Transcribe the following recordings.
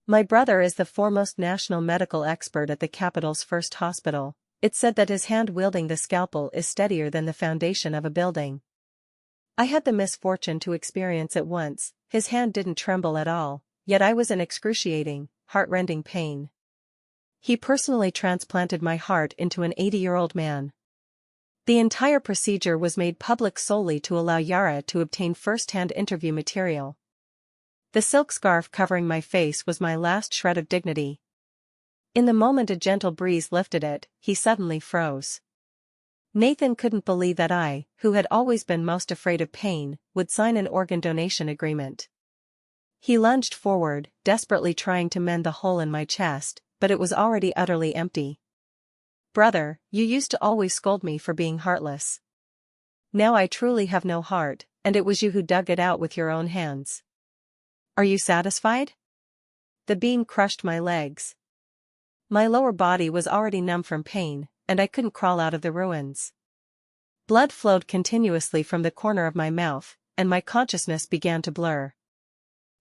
My brother is the foremost national medical expert at the capital's first hospital. It's said that his hand wielding the scalpel is steadier than the foundation of a building. I had the misfortune to experience it once. His hand didn't tremble at all, yet I was in excruciating, heart-rending pain. He personally transplanted my heart into an 80-year-old man. The entire procedure was made public solely to allow Yara to obtain first-hand interview material. The silk scarf covering my face was my last shred of dignity. In the moment a gentle breeze lifted it, he suddenly froze. Nathan couldn't believe that I, who had always been most afraid of pain, would sign an organ donation agreement. He lunged forward, desperately trying to mend the hole in my chest, but it was already utterly empty. "Brother, you used to always scold me for being heartless. Now I truly have no heart, and it was you who dug it out with your own hands. Are you satisfied?" The beam crushed my legs. My lower body was already numb from pain, and I couldn't crawl out of the ruins. Blood flowed continuously from the corner of my mouth, and my consciousness began to blur.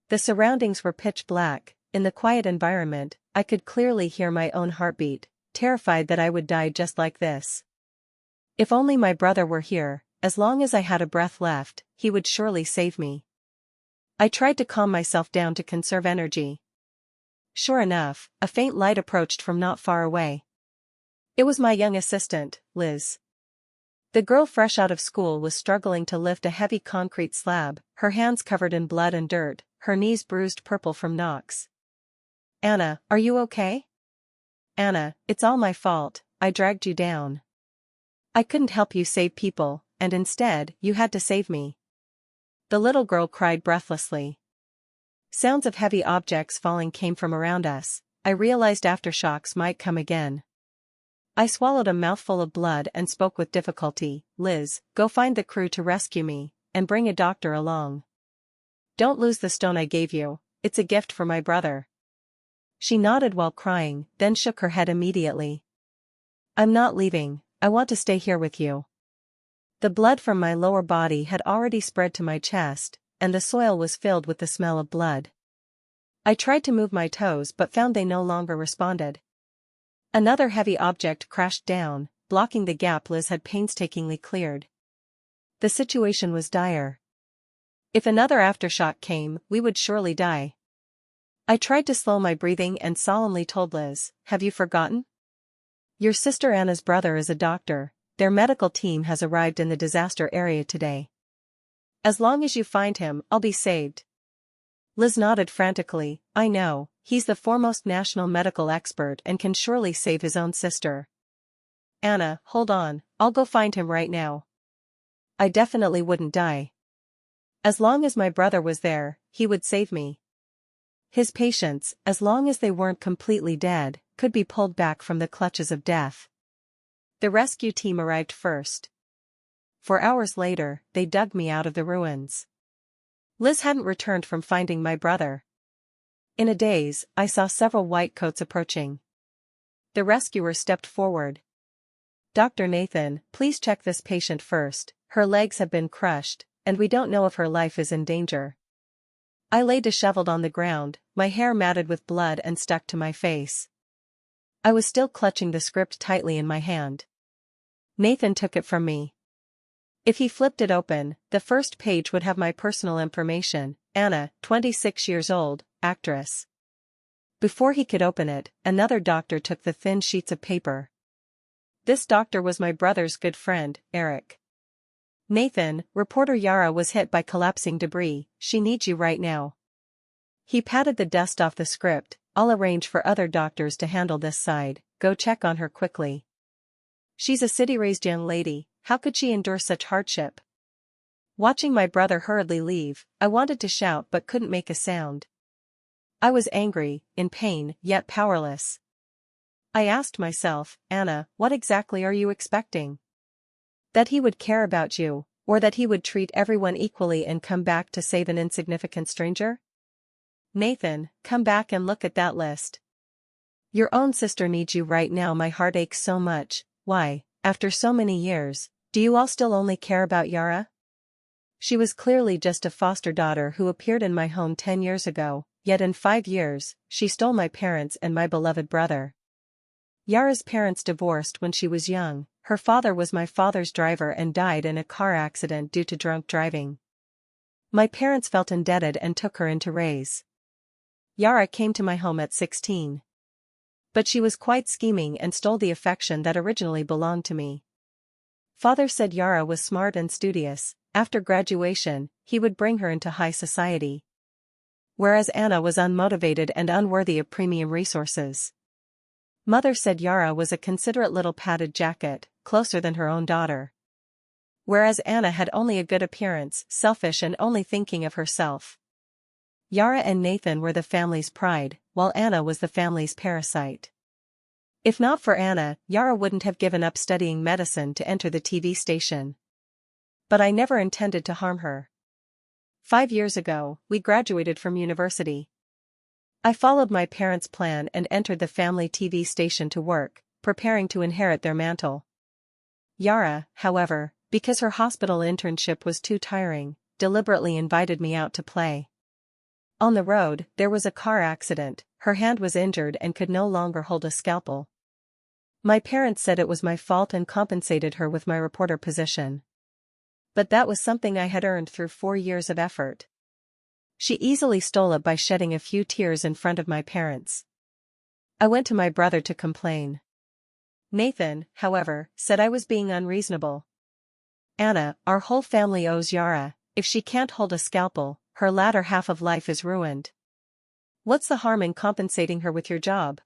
The surroundings were pitch black. In the quiet environment, I could clearly hear my own heartbeat, terrified that I would die just like this. If only my brother were here, as long as I had a breath left, he would surely save me. I tried to calm myself down to conserve energy. Sure enough, a faint light approached from not far away. It was my young assistant, Liz. The girl fresh out of school was struggling to lift a heavy concrete slab, her hands covered in blood and dirt, her knees bruised purple from knocks. "Anna, are you okay?" "Anna, it's all my fault, I dragged you down. I couldn't help you save people, and instead, you had to save me." The little girl cried breathlessly. Sounds of heavy objects falling came from around us. I realized aftershocks might come again. I swallowed a mouthful of blood and spoke with difficulty. "Liz, go find the crew to rescue me, and bring a doctor along. Don't lose the stone I gave you, it's a gift for my brother." She nodded while crying, then shook her head immediately. "I'm not leaving, I want to stay here with you." The blood from my lower body had already spread to my chest, and the soil was filled with the smell of blood. I tried to move my toes but found they no longer responded. Another heavy object crashed down, blocking the gap Liz had painstakingly cleared. The situation was dire. If another aftershock came, we would surely die. I tried to slow my breathing and solemnly told Liz, "Have you forgotten? Your sister Anna's brother is a doctor. Their medical team has arrived in the disaster area today. As long as you find him, I'll be saved." Liz nodded frantically. "I know, he's the foremost national medical expert and can surely save his own sister." "Anna, hold on, I'll go find him right now. I definitely wouldn't die. As long as my brother was there, he would save me. His patients, as long as they weren't completely dead, could be pulled back from the clutches of death." The rescue team arrived first. 4 hours later, they dug me out of the ruins. Liz hadn't returned from finding my brother. In a daze, I saw several white coats approaching. The rescuer stepped forward. "Dr. Nathan, please check this patient first. Her legs have been crushed, and we don't know if her life is in danger." I lay disheveled on the ground, my hair matted with blood and stuck to my face. I was still clutching the script tightly in my hand. Nathan took it from me. If he flipped it open, the first page would have my personal information: Anna, 26 years old, actress. Before he could open it, another doctor took the thin sheets of paper. This doctor was my brother's good friend, Eric. "Nathan, reporter Yara was hit by collapsing debris, she needs you right now." He patted the dust off the script. "I'll arrange for other doctors to handle this side, go check on her quickly. She's a city-raised young lady, how could she endure such hardship?" Watching my brother hurriedly leave, I wanted to shout but couldn't make a sound. I was angry, in pain, yet powerless. I asked myself, "Anna, what exactly are you expecting? That he would care about you, or that he would treat everyone equally and come back to save an insignificant stranger? Nathan, come back and look at that list. Your own sister needs you right now. My heart aches so much. Why, after so many years, do you all still only care about Yara? She was clearly just a foster daughter who appeared in my home 10 years ago, yet in 5 years, she stole my parents and my beloved brother. Yara's parents divorced when she was young. Her father was my father's driver and died in a car accident due to drunk driving. My parents felt indebted and took her in to raise. Yara came to my home at 16. But she was quite scheming and stole the affection that originally belonged to me. Father said Yara was smart and studious. After graduation, he would bring her into high society. Whereas Anna was unmotivated and unworthy of premium resources. Mother said Yara was a considerate little padded jacket, closer than her own daughter. Whereas Anna had only a good appearance, selfish and only thinking of herself. Yara and Nathan were the family's pride, while Anna was the family's parasite. If not for Anna, Yara wouldn't have given up studying medicine to enter the TV station. But I never intended to harm her. 5 years ago, we graduated from university. I followed my parents' plan and entered the family TV station to work, preparing to inherit their mantle. Yara, however, because her hospital internship was too tiring, deliberately invited me out to play. On the road, there was a car accident, her hand was injured and could no longer hold a scalpel. My parents said it was my fault and compensated her with my reporter position. But that was something I had earned through 4 years of effort. She easily stole it by shedding a few tears in front of my parents. I went to my brother to complain. Nathan, however, said I was being unreasonable. Anna, our whole family owes Yara. If she can't hold a scalpel, her latter half of life is ruined. What's the harm in compensating her with your job?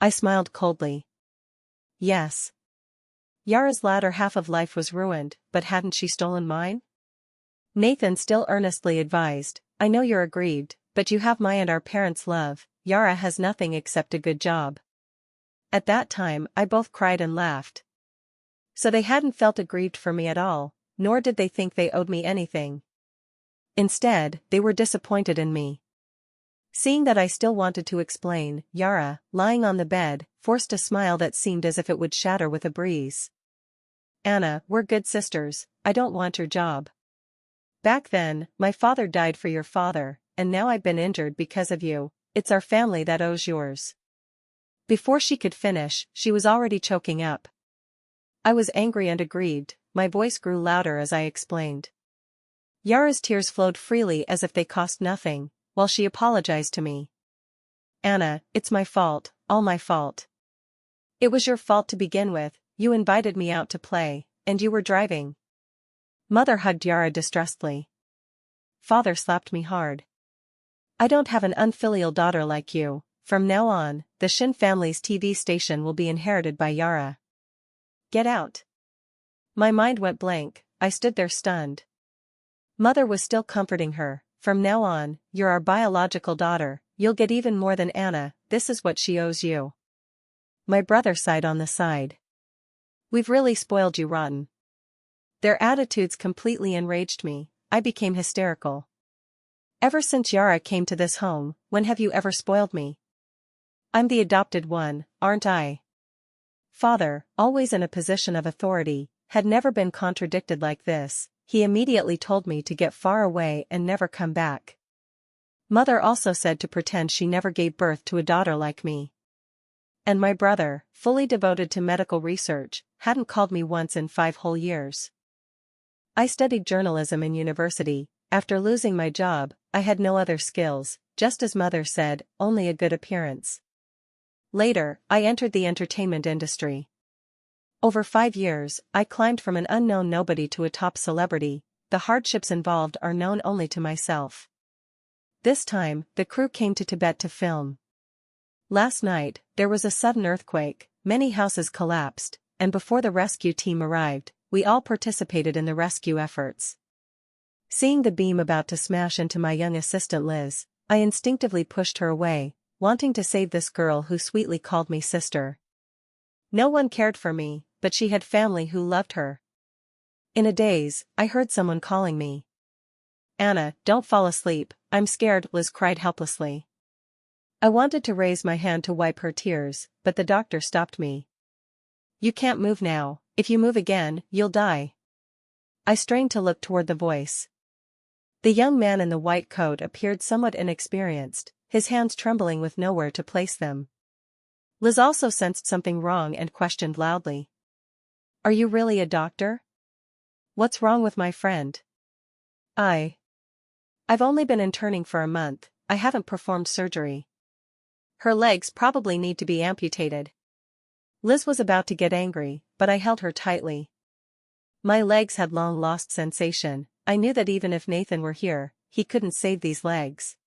I smiled coldly. Yes. Yara's latter half of life was ruined, but hadn't she stolen mine? Nathan still earnestly advised, I know you're aggrieved, but you have my and our parents' love. Yara has nothing except a good job. At that time, I both cried and laughed. So they hadn't felt aggrieved for me at all, nor did they think they owed me anything. Instead, they were disappointed in me. Seeing that I still wanted to explain, Yara, lying on the bed, forced a smile that seemed as if it would shatter with a breeze. Anna, we're good sisters, I don't want your job. Back then, my father died for your father, and now I've been injured because of you. It's our family that owes yours. Before she could finish, she was already choking up. I was angry and aggrieved, my voice grew louder as I explained. Yara's tears flowed freely as if they cost nothing, while she apologized to me. Anna, it's my fault, all my fault. It was your fault to begin with, you invited me out to play, and you were driving. Mother hugged Yara distressfully. Father slapped me hard. I don't have an unfilial daughter like you. From now on, the Shin family's TV station will be inherited by Yara. Get out. My mind went blank, I stood there stunned. Mother was still comforting her. From now on, you're our biological daughter, you'll get even more than Anna, this is what she owes you. My brother sighed on the side. We've really spoiled you rotten. Their attitudes completely enraged me, I became hysterical. Ever since Yara came to this home, when have you ever spoiled me? I'm the adopted one, aren't I? Father, always in a position of authority, had never been contradicted like this. He immediately told me to get far away and never come back. Mother also said to pretend she never gave birth to a daughter like me. And my brother, fully devoted to medical research, hadn't called me once in 5 whole years. I studied journalism in university. After losing my job, I had no other skills, just as Mother said, only a good appearance. Later, I entered the entertainment industry. Over 5 years, I climbed from an unknown nobody to a top celebrity. The hardships involved are known only to myself. This time, the crew came to Tibet to film. Last night, there was a sudden earthquake, many houses collapsed, and before the rescue team arrived, we all participated in the rescue efforts. Seeing the beam about to smash into my young assistant Liz, I instinctively pushed her away, wanting to save this girl who sweetly called me sister. No one cared for me, but she had family who loved her. In a daze, I heard someone calling me. Anna, don't fall asleep, I'm scared, Liz cried helplessly. I wanted to raise my hand to wipe her tears, but the doctor stopped me. You can't move now, if you move again, you'll die. I strained to look toward the voice. The young man in the white coat appeared somewhat inexperienced, his hands trembling with nowhere to place them. Liz also sensed something wrong and questioned loudly. "Are you really a doctor? What's wrong with my friend?" I've only been interning for a month, I haven't performed surgery. Her legs probably need to be amputated. Liz was about to get angry, but I held her tightly. My legs had long lost sensation. I knew that even if Nathan were here, he couldn't save these legs.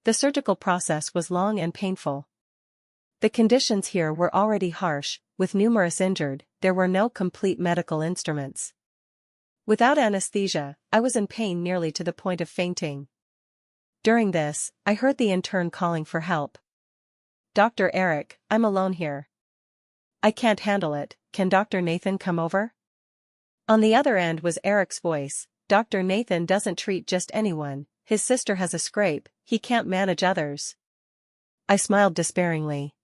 The surgical process was long and painful. The conditions here were already harsh, with numerous injured, there were no complete medical instruments. Without anesthesia, I was in pain nearly to the point of fainting. During this, I heard the intern calling for help. "Dr. Eric, I'm alone here. I can't handle it, can Dr. Nathan come over?" On the other end was Eric's voice. "Dr. Nathan doesn't treat just anyone, his sister has a scrape, he can't manage others." I smiled despairingly.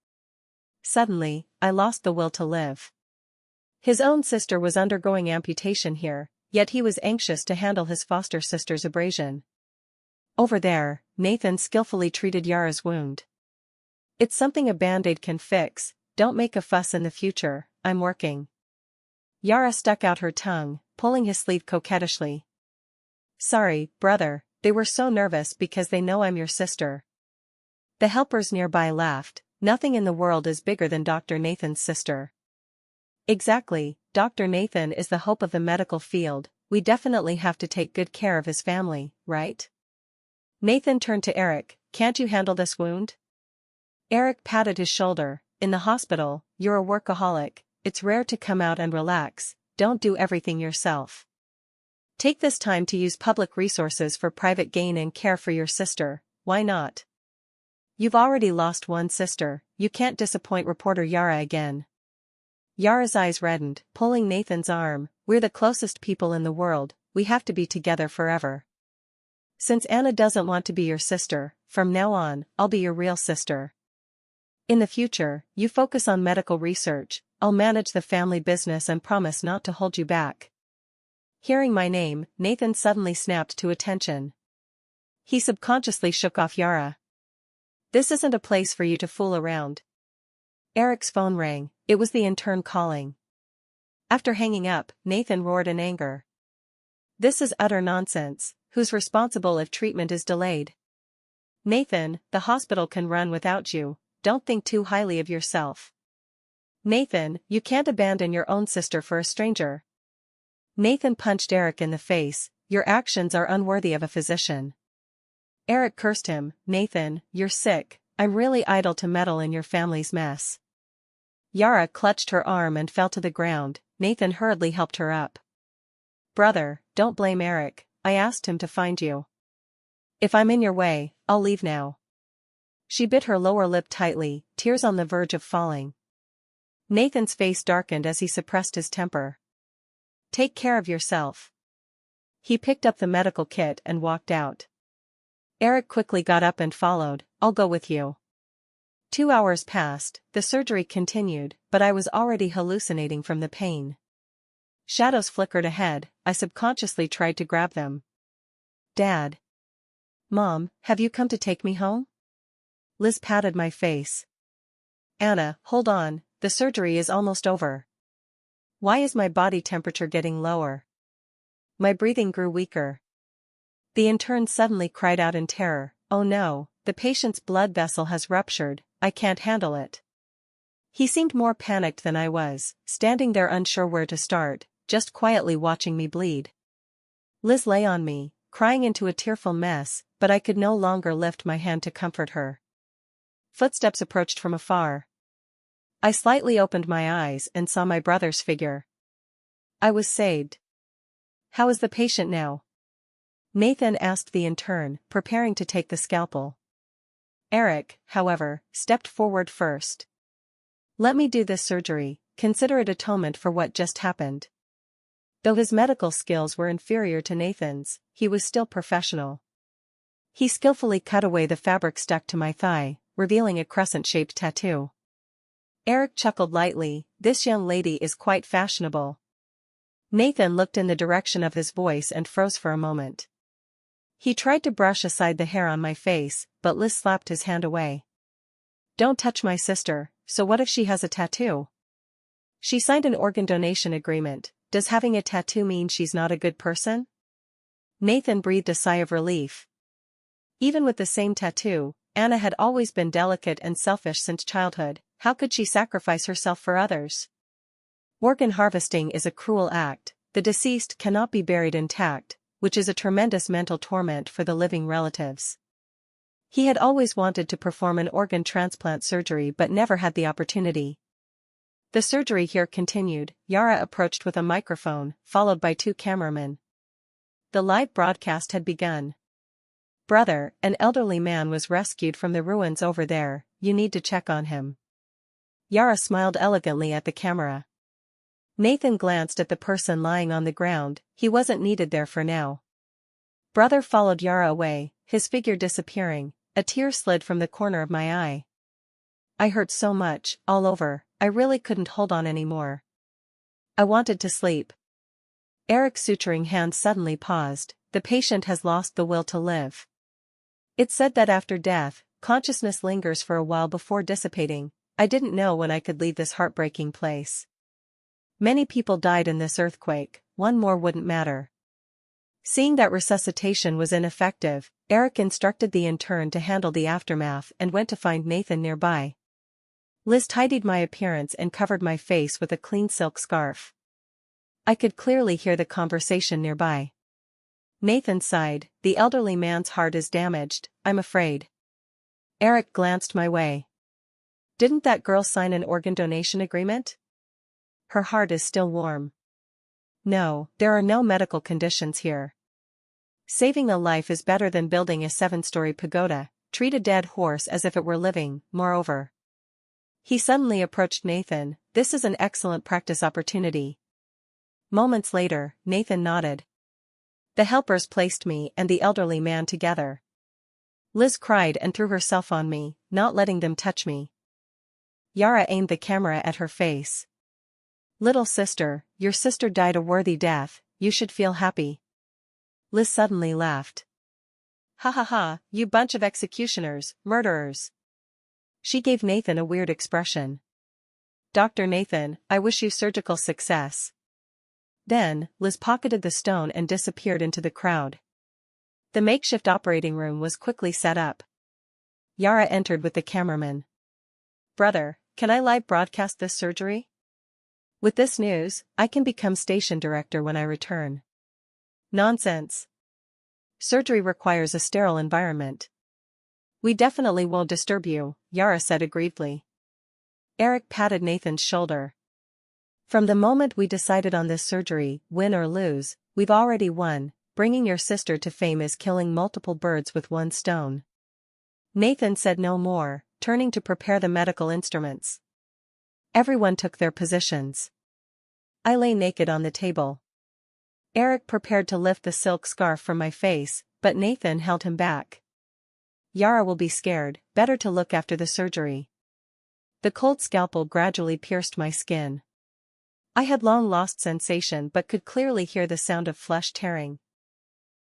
Suddenly, I lost the will to live. His own sister was undergoing amputation here, yet he was anxious to handle his foster sister's abrasion. Over there, Nathan skillfully treated Yara's wound. "It's something a band-aid can fix, don't make a fuss in the future, I'm working." Yara stuck out her tongue, pulling his sleeve coquettishly. "Sorry, brother, they were so nervous because they know I'm your sister." The helpers nearby laughed. Nothing in the world is bigger than Dr. Nathan's sister. Exactly, Dr. Nathan is the hope of the medical field, we definitely have to take good care of his family, right? Nathan turned to Eric, "Can't you handle this wound?" Eric patted his shoulder. "In the hospital, you're a workaholic, it's rare to come out and relax, don't do everything yourself. Take this time to use public resources for private gain and care for your sister, why not? You've already lost one sister, you can't disappoint reporter Yara again." Yara's eyes reddened, pulling Nathan's arm. "We're the closest people in the world, we have to be together forever. Since Anna doesn't want to be your sister, from now on, I'll be your real sister. In the future, you focus on medical research, I'll manage the family business and promise not to hold you back." Hearing my name, Nathan suddenly snapped to attention. He subconsciously shook off Yara. "This isn't a place for you to fool around." Eric's phone rang, it was the intern calling. After hanging up, Nathan roared in anger. "This is utter nonsense, who's responsible if treatment is delayed? Nathan, the hospital can run without you, don't think too highly of yourself. Nathan, you can't abandon your own sister for a stranger." Nathan punched Eric in the face, "Your actions are unworthy of a physician." Eric cursed him, "Nathan, you're sick, I'm really idle to meddle in your family's mess." Yara clutched her arm and fell to the ground. Nathan hurriedly helped her up. "Brother, don't blame Eric, I asked him to find you. If I'm in your way, I'll leave now." She bit her lower lip tightly, tears on the verge of falling. Nathan's face darkened as he suppressed his temper. "Take care of yourself." He picked up the medical kit and walked out. Eric quickly got up and followed, "I'll go with you." 2 hours passed, the surgery continued, but I was already hallucinating from the pain. Shadows flickered ahead, I subconsciously tried to grab them. "Dad. Mom, have you come to take me home?" Liz patted my face. "Anna, hold on, the surgery is almost over. Why is my body temperature getting lower? My breathing grew weaker." The intern suddenly cried out in terror, "Oh no, the patient's blood vessel has ruptured, I can't handle it." He seemed more panicked than I was, standing there unsure where to start, just quietly watching me bleed. Liz lay on me, crying into a tearful mess, but I could no longer lift my hand to comfort her. Footsteps approached from afar. I slightly opened my eyes and saw my brother's figure. I was saved. "How is the patient now?" Nathan asked the intern, preparing to take the scalpel. Eric, however, stepped forward first. "Let me do this surgery, consider it atonement for what just happened." Though his medical skills were inferior to Nathan's, he was still professional. He skillfully cut away the fabric stuck to my thigh, revealing a crescent-shaped tattoo. Eric chuckled lightly, "This young lady is quite fashionable." Nathan looked in the direction of his voice and froze for a moment. He tried to brush aside the hair on my face, but Liz slapped his hand away. Don't touch my sister, so what if she has a tattoo? She signed an organ donation agreement, does having a tattoo mean she's not a good person? Nathan breathed a sigh of relief. Even with the same tattoo, Anna had always been delicate and selfish since childhood. How could she sacrifice herself for others? Organ harvesting is a cruel act. The deceased cannot be buried intact, which is a tremendous mental torment for the living relatives. He had always wanted to perform an organ transplant surgery but never had the opportunity. The surgery here continued. Yara approached with a microphone, followed by 2 cameramen. The live broadcast had begun. Brother, an elderly man was rescued from the ruins over there, you need to check on him. Yara smiled elegantly at the camera. Nathan glanced at the person lying on the ground, he wasn't needed there for now. Brother followed Yara away, his figure disappearing. A tear slid from the corner of my eye. I hurt so much, all over, I really couldn't hold on anymore. I wanted to sleep. Eric's suturing hand suddenly paused. The patient has lost the will to live. It's said that after death, consciousness lingers for a while before dissipating. I didn't know when I could leave this heartbreaking place. Many people died in this earthquake, one more wouldn't matter. Seeing that resuscitation was ineffective, Eric instructed the intern to handle the aftermath and went to find Nathan nearby. Liz tidied my appearance and covered my face with a clean silk scarf. I could clearly hear the conversation nearby. Nathan sighed, the elderly man's heart is damaged, I'm afraid. Eric glanced my way. Didn't that girl sign an organ donation agreement? Her heart is still warm. No, there are no medical conditions here. Saving a life is better than building a 7-story pagoda. Treat a dead horse as if it were living, moreover. He suddenly approached Nathan, this is an excellent practice opportunity. Moments later, Nathan nodded. The helpers placed me and the elderly man together. Liz cried and threw herself on me, not letting them touch me. Yara aimed the camera at her face. Little sister, your sister died a worthy death, you should feel happy. Liz suddenly laughed. Ha ha ha, you bunch of executioners, murderers. She gave Nathan a weird expression. Dr. Nathan, I wish you surgical success. Then, Liz pocketed the stone and disappeared into the crowd. The makeshift operating room was quickly set up. Yara entered with the cameraman. Brother, can I live broadcast this surgery? With this news, I can become station director when I return. Nonsense. Surgery requires a sterile environment. We definitely won't disturb you, Yara said aggrievedly. Eric patted Nathan's shoulder. From the moment we decided on this surgery, win or lose, we've already won. Bringing your sister to fame is killing multiple birds with one stone. Nathan said no more, turning to prepare the medical instruments. Everyone took their positions. I lay naked on the table. Eric prepared to lift the silk scarf from my face, but Nathan held him back. Yara will be scared, better to look after the surgery. The cold scalpel gradually pierced my skin. I had long lost sensation but could clearly hear the sound of flesh tearing.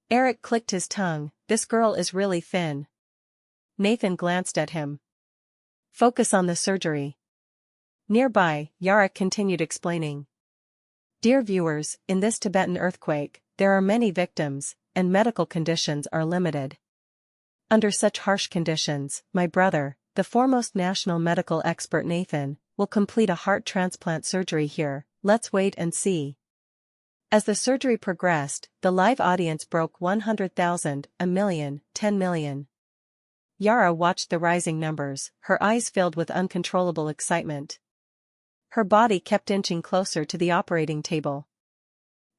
Eric clicked his tongue, this girl is really thin. Nathan glanced at him. Focus on the surgery. Nearby, Yara continued explaining. Dear viewers, in this Tibetan earthquake, there are many victims, and medical conditions are limited. Under such harsh conditions, my brother, the foremost national medical expert Nathan, will complete a heart transplant surgery here. Let's wait and see. As the surgery progressed, the live audience broke 100,000, a million, 10 million. Yara watched the rising numbers, her eyes filled with uncontrollable excitement. Her body kept inching closer to the operating table.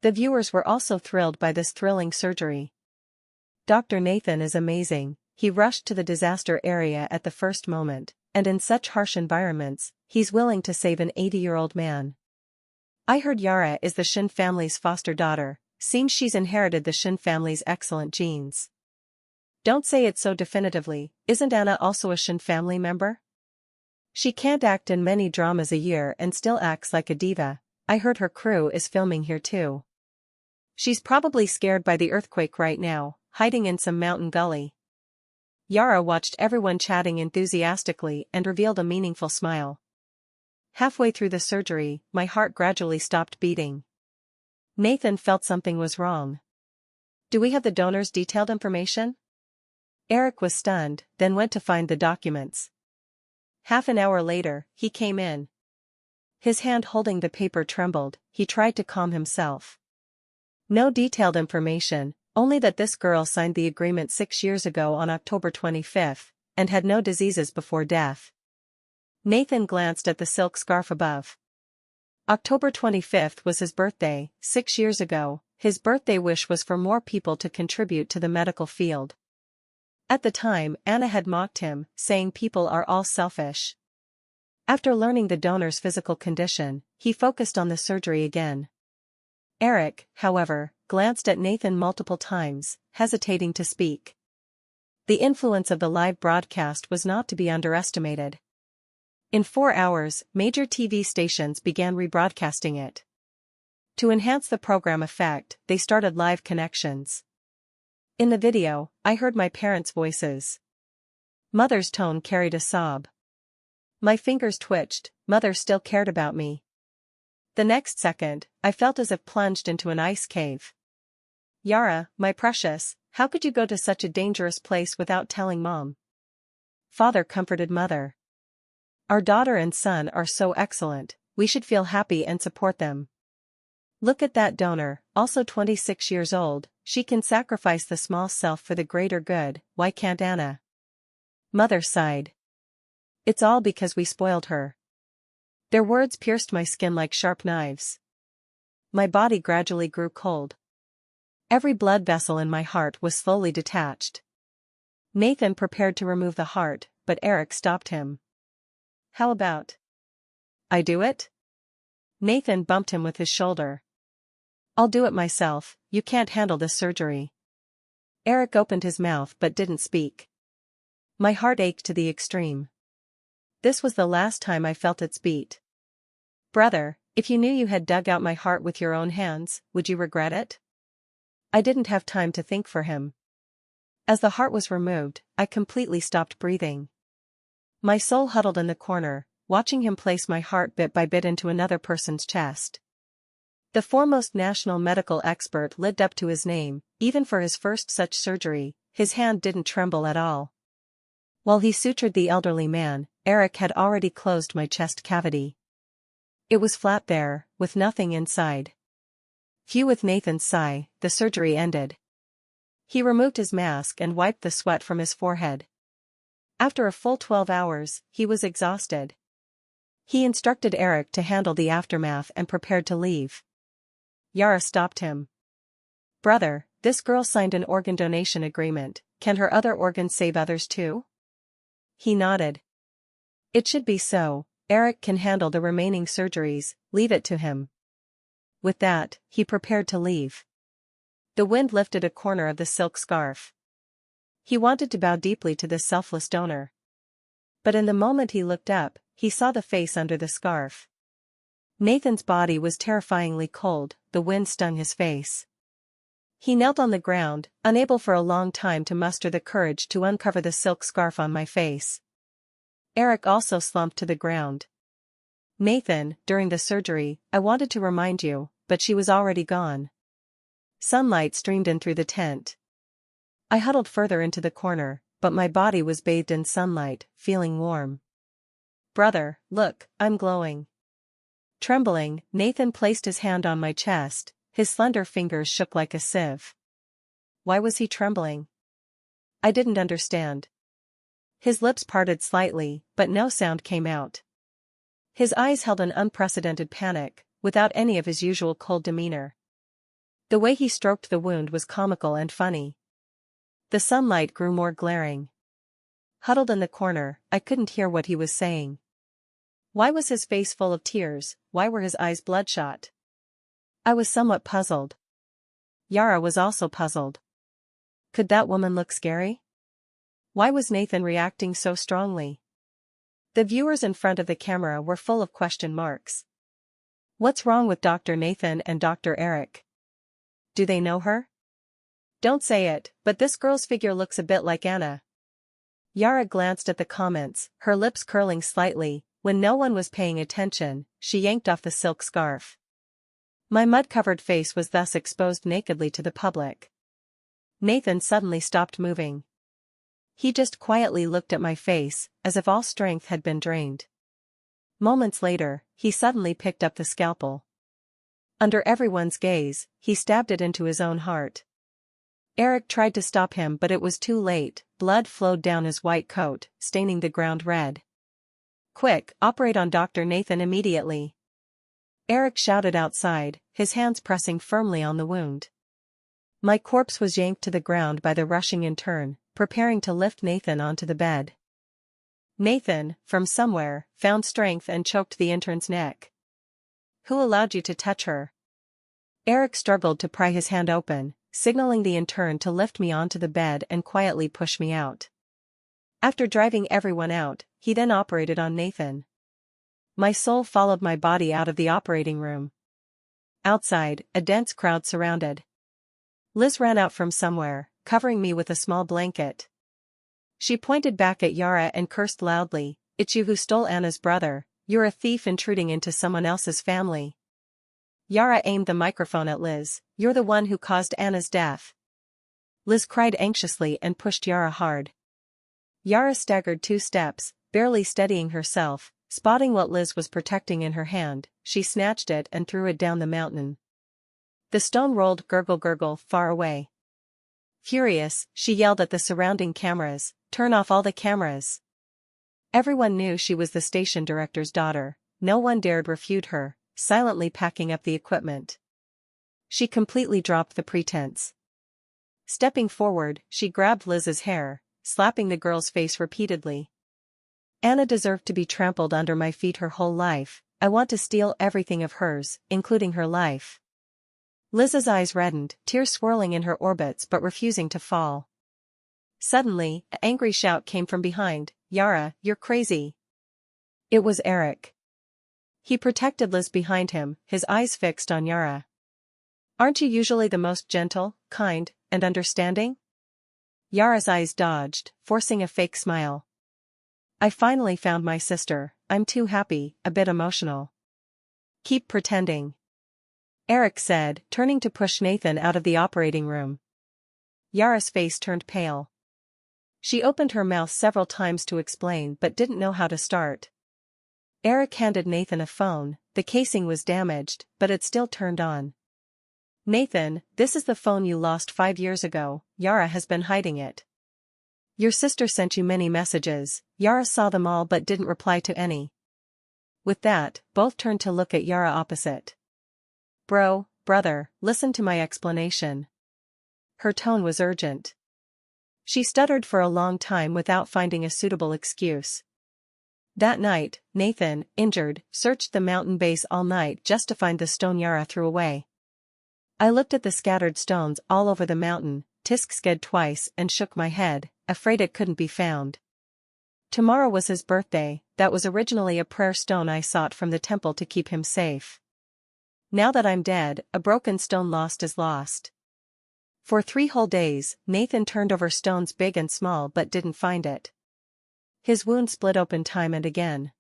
The viewers were also thrilled by this thrilling surgery. Dr. Nathan is amazing, he rushed to the disaster area at the first moment, and in such harsh environments, he's willing to save an 80-year-old man. I heard Yara is the Shin family's foster daughter, seems she's inherited the Shin family's excellent genes. Don't say it so definitively, isn't Anna also a Shin family member? She can't act in many dramas a year and still acts like a diva. I heard her crew is filming here too. She's probably scared by the earthquake right now, hiding in some mountain gully. Yara watched everyone chatting enthusiastically and revealed a meaningful smile. Halfway through the surgery, my heart gradually stopped beating. Nathan felt something was wrong. "Do we have the donor's detailed information?" Eric was stunned, then went to find the documents. Half an hour later, he came in. His hand holding the paper trembled. He tried to calm himself. "No detailed information, only that this girl signed the agreement 6 years ago on October 25th, and had no diseases before death." Nathan glanced at the silk scarf above. October 25th was his birthday. 6 years ago, his birthday wish was for more people to contribute to the medical field. At the time, Anna had mocked him, saying people are all selfish. After learning the donor's physical condition, he focused on the surgery again. Eric, however, glanced at Nathan multiple times, hesitating to speak. The influence of the live broadcast was not to be underestimated. In 4 hours, major TV stations began rebroadcasting it. To enhance the program effect, they started live connections. In the video, I heard my parents' voices. Mother's tone carried a sob. My fingers twitched. Mother still cared about me. The next second, I felt as if plunged into an ice cave. "Yara, my precious, how could you go to such a dangerous place without telling Mom?" Father comforted Mother. "Our daughter and son are so excellent, we should feel happy and support them. Look at that donor, also 26 years old, she can sacrifice the small self for the greater good, why can't Anna?" Mother sighed. "It's all because we spoiled her." Their words pierced my skin like sharp knives. My body gradually grew cold. Every blood vessel in my heart was slowly detached. Nathan prepared to remove the heart, but Eric stopped him. "How about I do it?" Nathan bumped him with his shoulder. "I'll do it myself, you can't handle this surgery." Eric opened his mouth but didn't speak. My heart ached to the extreme. This was the last time I felt its beat. "Brother, if you knew you had dug out my heart with your own hands, would you regret it?" I didn't have time to think for him. As the heart was removed, I completely stopped breathing. My soul huddled in the corner, watching him place my heart bit by bit into another person's chest. The foremost national medical expert lived up to his name. Even for his first such surgery, his hand didn't tremble at all. While he sutured the elderly man, Eric had already closed my chest cavity. It was flat there, with nothing inside. Phew! With Nathan's sigh, the surgery ended. He removed his mask and wiped the sweat from his forehead. After a full 12 hours, he was exhausted. He instructed Eric to handle the aftermath and prepared to leave. Yara stopped him. "Brother, this girl signed an organ donation agreement, can her other organs save others too?" He nodded. "It should be so. Eric can handle the remaining surgeries, leave it to him." With that, he prepared to leave. The wind lifted a corner of the silk scarf. He wanted to bow deeply to this selfless donor. But in the moment he looked up, he saw the face under the scarf. Nathan's body was terrifyingly cold, the wind stung his face. He knelt on the ground, unable for a long time to muster the courage to uncover the silk scarf on my face. Eric also slumped to the ground. "Nathan, during the surgery, I wanted to remind you, but she was already gone." Sunlight streamed in through the tent. I huddled further into the corner, but my body was bathed in sunlight, feeling warm. "Brother, look, I'm glowing." Trembling, Nathan placed his hand on my chest, his slender fingers shook like a sieve. Why was he trembling? I didn't understand. His lips parted slightly, but no sound came out. His eyes held an unprecedented panic, without any of his usual cold demeanor. The way he stroked the wound was comical and funny. The sunlight grew more glaring. Huddled in the corner, I couldn't hear what he was saying. Why was his face full of tears? Why were his eyes bloodshot? I was somewhat puzzled. Yara was also puzzled. Could that woman look scary? Why was Nathan reacting so strongly? The viewers in front of the camera were full of question marks. What's wrong with Dr. Nathan and Dr. Eric? Do they know her? Don't say it, but this girl's figure looks a bit like Anna. Yara glanced at the comments, her lips curling slightly. When no one was paying attention, she yanked off the silk scarf. My mud-covered face was thus exposed nakedly to the public. Nathan suddenly stopped moving. He just quietly looked at my face, as if all strength had been drained. Moments later, he suddenly picked up the scalpel. Under everyone's gaze, he stabbed it into his own heart. Eric tried to stop him, but it was too late. Blood flowed down his white coat, staining the ground red. "Quick, operate on Dr. Nathan immediately!" Eric shouted outside, his hands pressing firmly on the wound. My corpse was yanked to the ground by the rushing intern, preparing to lift Nathan onto the bed. Nathan, from somewhere, found strength and choked the intern's neck. "Who allowed you to touch her?" Eric struggled to pry his hand open, signaling the intern to lift me onto the bed and quietly push me out. After driving everyone out, he then operated on Nathan. My soul followed my body out of the operating room. Outside, a dense crowd surrounded. Liz ran out from somewhere, covering me with a small blanket. She pointed back at Yara and cursed loudly, "It's you who stole Anna's brother. You're a thief intruding into someone else's family." Yara aimed the microphone at Liz. "You're the one who caused Anna's death." Liz cried anxiously and pushed Yara hard. Yara staggered 2 steps, barely steadying herself. Spotting what Liz was protecting in her hand, she snatched it and threw it down the mountain. The stone rolled gurgle far away. Furious, she yelled at the surrounding cameras, "Turn off all the cameras." Everyone knew she was the station director's daughter. No one dared refute her, silently packing up the equipment. She completely dropped the pretense. Stepping forward, she grabbed Liz's hair, slapping the girl's face repeatedly. "Anna deserved to be trampled under my feet her whole life. I want to steal everything of hers, including her life." Liz's eyes reddened, tears swirling in her orbits but refusing to fall. Suddenly, an angry shout came from behind. "Yara, you're crazy!" It was Eric. He protected Liz behind him, his eyes fixed on Yara. "Aren't you usually the most gentle, kind, and understanding?" Yara's eyes dodged, forcing a fake smile. "I finally found my sister. I'm too happy, a bit emotional." "Keep pretending," Eric said, turning to push Nathan out of the operating room. Yara's face turned pale. She opened her mouth several times to explain but didn't know how to start. Eric handed Nathan a phone. The casing was damaged, but it still turned on. "Nathan, this is the phone you lost 5 years ago. Yara has been hiding it. Your sister sent you many messages." Yara saw them all but didn't reply to any. With that, both turned to look at Yara opposite. Brother, listen to my explanation." Her tone was urgent. She stuttered for a long time without finding a suitable excuse. That night, Nathan, injured, searched the mountain base all night just to find the stone Yara threw away. I looked at the scattered stones all over the mountain, tisk-sked twice and shook my head, afraid it couldn't be found. Tomorrow was his birthday. That was originally a prayer stone I sought from the temple to keep him safe. Now that I'm dead, a broken stone lost is lost. For 3 whole days, Nathan turned over stones big and small but didn't find it. His wound split open time and again.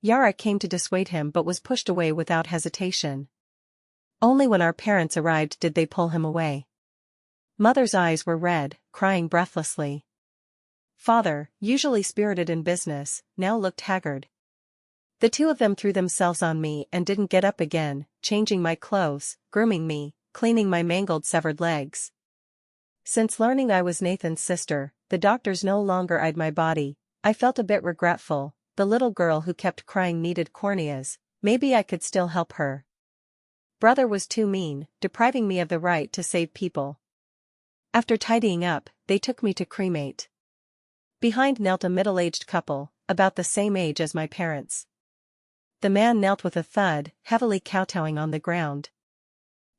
Yara came to dissuade him but was pushed away without hesitation. Only when our parents arrived did they pull him away. Mother's eyes were red, crying breathlessly. Father, usually spirited in business, now looked haggard. The 2 of them threw themselves on me and didn't get up again, changing my clothes, grooming me, cleaning my mangled severed legs. Since learning I was Nathan's sister, the doctors no longer eyed my body. I felt a bit regretful. The little girl who kept crying needed corneas. Maybe I could still help her. Brother was too mean, depriving me of the right to save people. After tidying up, they took me to cremate. Behind knelt a middle-aged couple, about the same age as my parents. The man knelt with a thud, heavily kowtowing on the ground.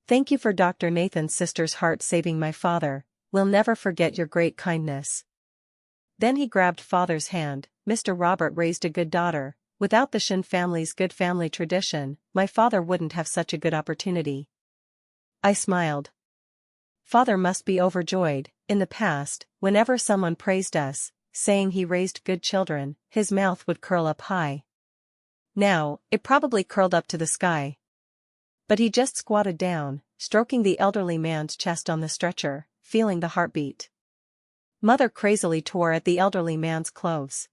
"Thank you for Dr. Nathan's sister's heart saving my father. We'll never forget your great kindness." Then he grabbed father's hand. "Mr. Robert raised a good daughter. Without the Shin family's good family tradition, my father wouldn't have such a good opportunity." I smiled. Father must be overjoyed. In the past, whenever someone praised us, saying he raised good children, his mouth would curl up high. Now, it probably curled up to the sky. But he just squatted down, stroking the elderly man's chest on the stretcher, feeling the heartbeat. Mother crazily tore at the elderly man's clothes.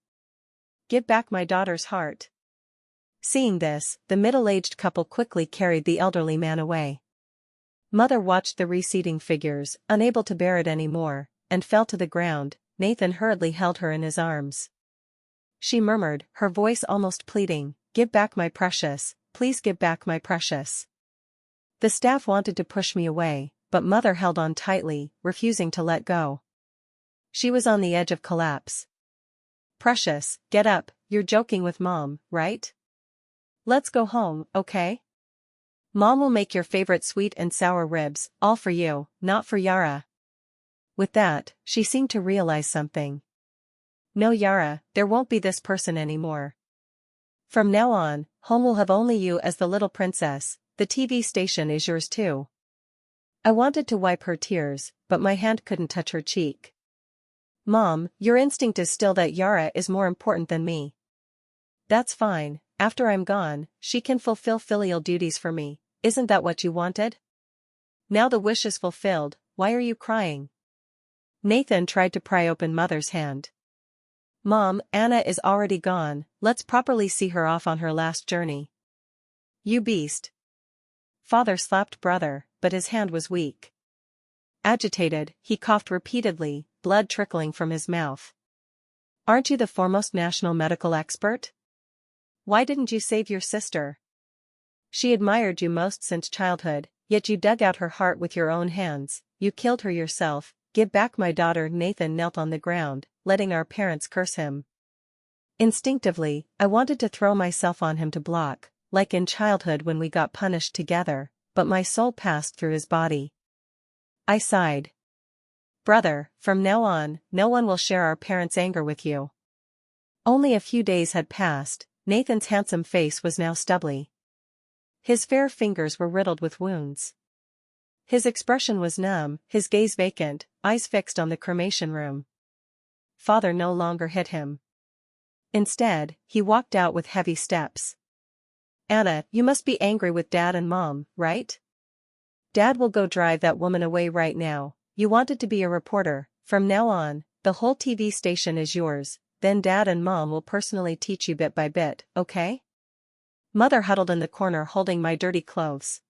"Give back my daughter's heart." Seeing this, the middle-aged couple quickly carried the elderly man away. Mother watched the receding figures, unable to bear it anymore, and fell to the ground. Nathan hurriedly held her in his arms. She murmured, her voice almost pleading, "Give back my precious, please give back my precious." The staff wanted to push me away, but Mother held on tightly, refusing to let go. She was on the edge of collapse. "Precious, get up, you're joking with Mom, right? Let's go home, okay? Mom will make your favorite sweet and sour ribs, all for you, not for Yara." With that, she seemed to realize something. "No Yara, there won't be this person anymore. From now on, home will have only you as the little princess, the TV station is yours too." I wanted to wipe her tears, but my hand couldn't touch her cheek. "Mom, your instinct is still that Yara is more important than me." "That's fine, after I'm gone, she can fulfill filial duties for me, isn't that what you wanted? Now the wish is fulfilled, why are you crying?" Nathan tried to pry open Mother's hand. "Mom, Anna is already gone, let's properly see her off on her last journey." "You beast." Father slapped brother, but his hand was weak. Agitated, he coughed repeatedly, blood trickling from his mouth. "Aren't you the foremost national medical expert? Why didn't you save your sister? She admired you most since childhood, yet you dug out her heart with your own hands, you killed her yourself. Give back my daughter." Nathan knelt on the ground, letting our parents curse him. Instinctively, I wanted to throw myself on him to block, like in childhood when we got punished together, but my soul passed through his body. I sighed. "Brother, from now on, no one will share our parents' anger with you." Only a few days had passed, Nathan's handsome face was now stubbly. His fair fingers were riddled with wounds. His expression was numb, his gaze vacant, eyes fixed on the cremation room. Father no longer hit him. Instead, he walked out with heavy steps. "Anna, you must be angry with Dad and Mom, right? Dad will go drive that woman away right now. You wanted to be a reporter, from now on, the whole TV station is yours, then Dad and Mom will personally teach you bit by bit, okay?" Mother huddled in the corner holding my dirty clothes.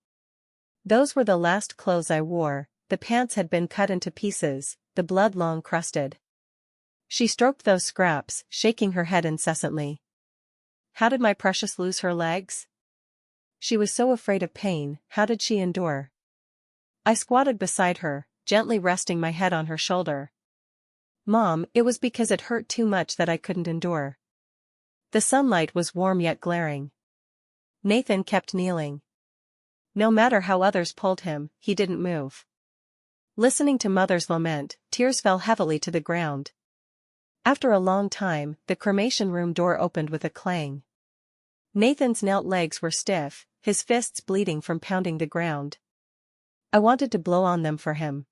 Those were the last clothes I wore, the pants had been cut into pieces, the blood long crusted. She stroked those scraps, shaking her head incessantly. How did my precious lose her legs? She was so afraid of pain, how did she endure? I squatted beside her, gently resting my head on her shoulder. "Mom, it was because it hurt too much that I couldn't endure." The sunlight was warm yet glaring. Nathan kept kneeling. No matter how others pulled him, he didn't move. Listening to Mother's lament, tears fell heavily to the ground. After a long time, the cremation room door opened with a clang. Nathan's knelt legs were stiff, his fists bleeding from pounding the ground. I wanted to blow on them for him.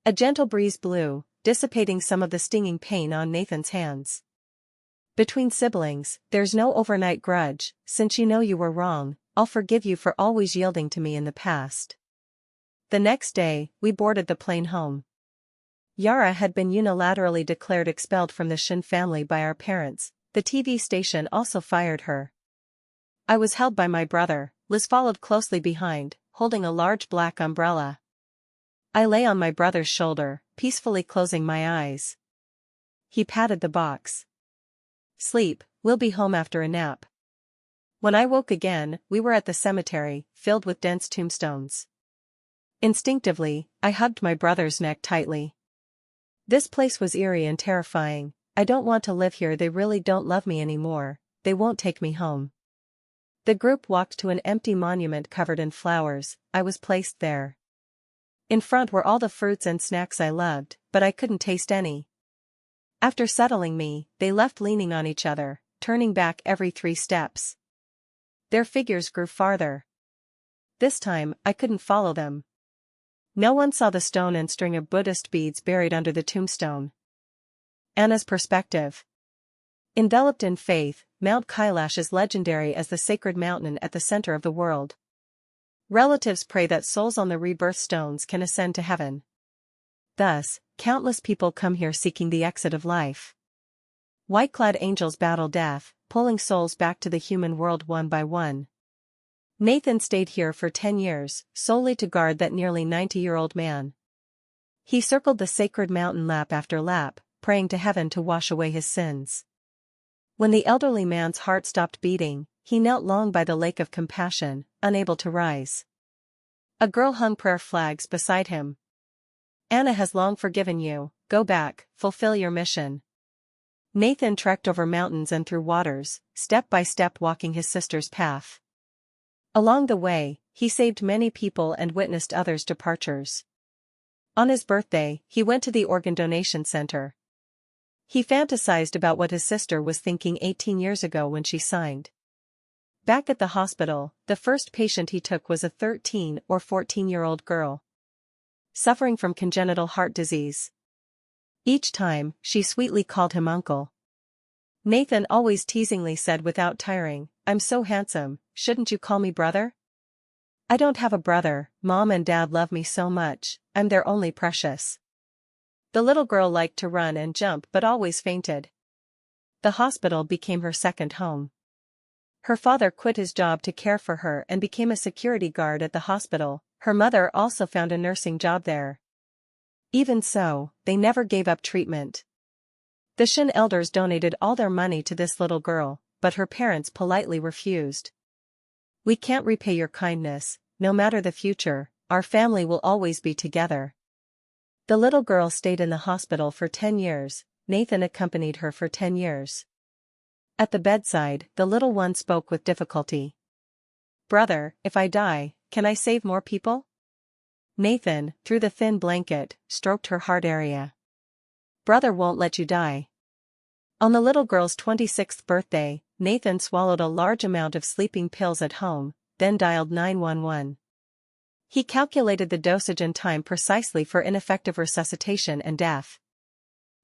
A gentle breeze blew, dissipating some of the stinging pain on Nathan's hands. "Between siblings, there's no overnight grudge, since you know you were wrong, I'll forgive you for always yielding to me in the past." The next day, we boarded the plane home. Yara had been unilaterally declared expelled from the Shin family by our parents, the TV station also fired her. I was held by my brother, Liz followed closely behind, holding a large black umbrella. I lay on my brother's shoulder, peacefully closing my eyes. He patted the box. "Sleep, we'll be home after a nap." When I woke again, we were at the cemetery, filled with dense tombstones. Instinctively, I hugged my brother's neck tightly. This place was eerie and terrifying. "I don't want to live here, they really don't love me anymore, they won't take me home." The group walked to an empty monument covered in flowers. I was placed there. In front were all the fruits and snacks I loved, but I couldn't taste any. After settling me, they left leaning on each other, turning back every 3 steps. Their figures grew farther. This time, I couldn't follow them. No one saw the stone and string of Buddhist beads buried under the tombstone. Anna's perspective. Enveloped in faith, Mount Kailash is legendary as the sacred mountain at the center of the world. Relatives pray that souls on the rebirth stones can ascend to heaven. Thus, countless people come here seeking the exit of life. White-clad angels battle death, pulling souls back to the human world one by one. Nathan stayed here for 10 years, solely to guard that nearly 90-year-old man. He circled the sacred mountain lap after lap, praying to heaven to wash away his sins. When the elderly man's heart stopped beating, he knelt long by the lake of compassion, unable to rise. A girl hung prayer flags beside him. Anna has long forgiven you, go back, fulfill your mission. Nathan trekked over mountains and through waters, step by step walking his sister's path. Along the way, he saved many people and witnessed others' departures. On his birthday, he went to the organ donation center. He fantasized about what his sister was thinking 18 years ago when she signed. Back at the hospital, the first patient he took was a 13 or 14-year-old girl, suffering from congenital heart disease. Each time, she sweetly called him uncle. Nathan always teasingly said without tiring, "I'm so handsome, shouldn't you call me brother?" "I don't have a brother, Mom and Dad love me so much, I'm their only precious." The little girl liked to run and jump but always fainted. The hospital became her second home. Her father quit his job to care for her and became a security guard at the hospital. Her mother also found a nursing job there. Even so, they never gave up treatment. The Shin elders donated all their money to this little girl, but her parents politely refused. "We can't repay your kindness, no matter the future, our family will always be together." The little girl stayed in the hospital for 10 years, Nathan accompanied her for 10 years. At the bedside, the little one spoke with difficulty. "Brother, if I die, can I save more people?" Nathan, through the thin blanket, stroked her heart area. "Brother won't let you die." On the little girl's 26th birthday, Nathan swallowed a large amount of sleeping pills at home, then dialed 911. He calculated the dosage and time precisely for ineffective resuscitation and death.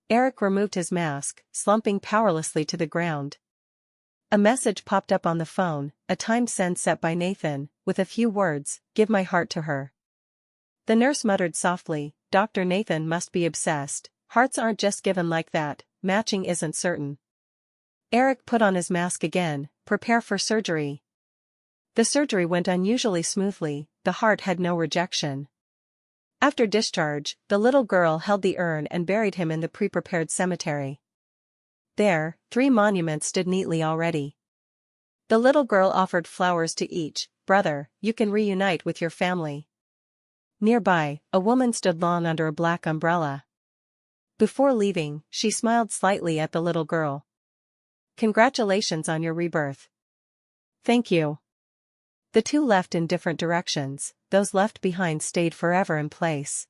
Eric removed his mask, slumping powerlessly to the ground. A message popped up on the phone, a timed send set by Nathan, with a few words, "Give my heart to her." The nurse muttered softly, "Dr. Nathan must be obsessed, hearts aren't just given like that, matching isn't certain." Eric put on his mask again, "Prepare for surgery." The surgery went unusually smoothly, the heart had no rejection. After discharge, the little girl held the urn and buried him in the pre-prepared cemetery. There, 3 monuments stood neatly already. The little girl offered flowers to each. "Brother, you can reunite with your family." Nearby, a woman stood long under a black umbrella. Before leaving, she smiled slightly at the little girl. "Congratulations on your rebirth." "Thank you." The two left in different directions, those left behind stayed forever in place.